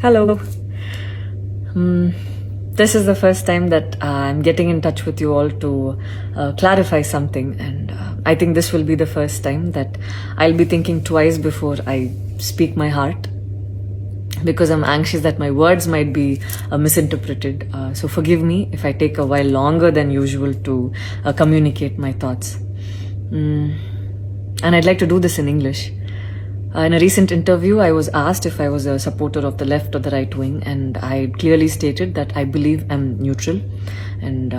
Hello. This is the first time that I'm getting in touch with you all to clarify something, and I think this will be the first time that I'll be thinking twice before I speak my heart, because I'm anxious that my words might be misinterpreted. So forgive me if I take a while longer than usual to communicate my thoughts. And I'd like to do this in English. In a recent interview, I was asked if I was a supporter of the left or the right wing, and I clearly stated that I believe I'm neutral, and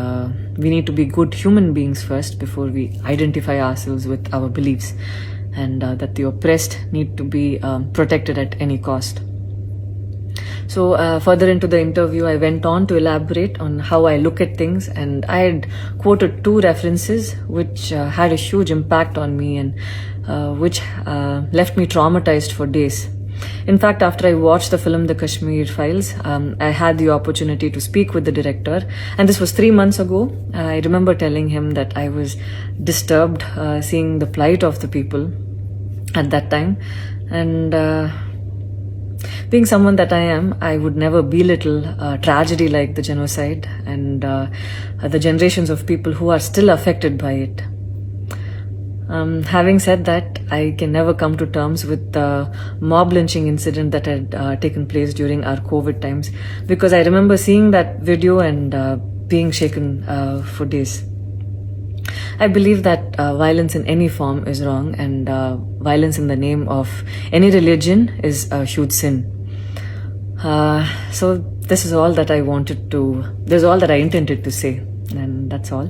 we need to be good human beings first before we identify ourselves with our beliefs, and that the oppressed need to be protected at any cost. So further into the interview, I went on to elaborate on how I look at things, and I had quoted two references which had a huge impact on me and which left me traumatized for days. In fact, after I watched the film The Kashmir Files, I had the opportunity to speak with the director, and this was 3 months ago. I remember telling him that I was disturbed seeing the plight of the people at that time, and being someone that I am, I would never belittle tragedy like the genocide and the generations of people who are still affected by it. Having said that, I can never come to terms with the mob lynching incident that had taken place during our COVID times, because I remember seeing that video and being shaken for days. I believe that violence in any form is wrong, and violence in the name of any religion is a huge sin. So this is all that I this is all that I intended to say, and that's all.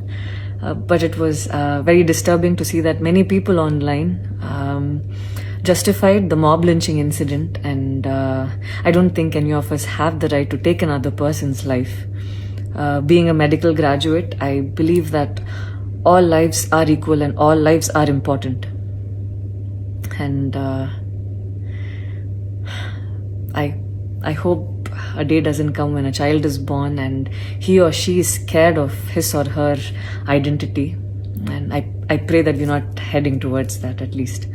But it was very disturbing to see that many people online justified the mob lynching incident, and I don't think any of us have the right to take another person's life. Being a medical graduate, I believe that all lives are equal and all lives are important. And I hope a day doesn't come when a child is born and he or she is scared of his or her identity. And I pray that we're not heading towards that, at least.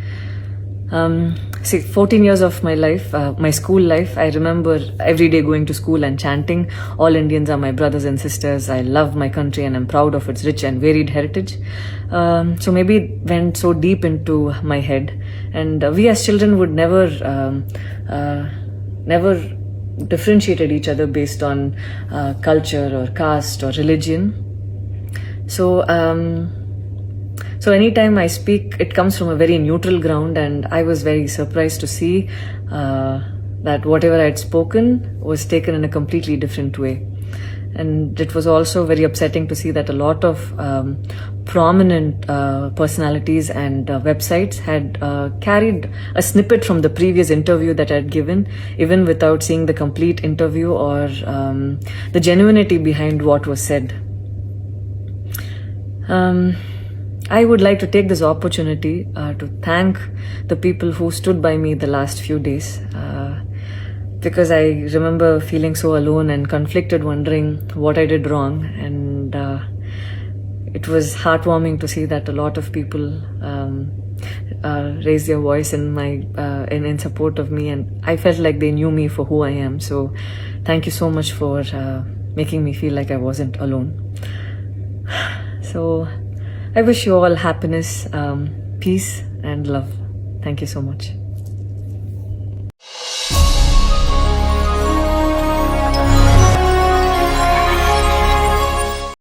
14 years of my life, my school life, I remember every day going to school and chanting, "All Indians are my brothers and sisters. I love my country and I'm proud of its rich and varied heritage." So maybe it went so deep into my head, and we as children would never differentiated each other based on culture or caste or religion. So anytime I speak, it comes from a very neutral ground, and I was very surprised to see that whatever I had spoken was taken in a completely different way. And it was also very upsetting to see that a lot of prominent personalities and websites had carried a snippet from the previous interview that I had given, even without seeing the complete interview or the genuinity behind what was said. I would like to take this opportunity to thank the people who stood by me the last few days, because I remember feeling so alone and conflicted, wondering what I did wrong, and it was heartwarming to see that a lot of people raised their voice in support of me, and I felt like they knew me for who I am. So thank you so much for making me feel like I wasn't alone. So I wish you all happiness, peace and love. Thank you so much.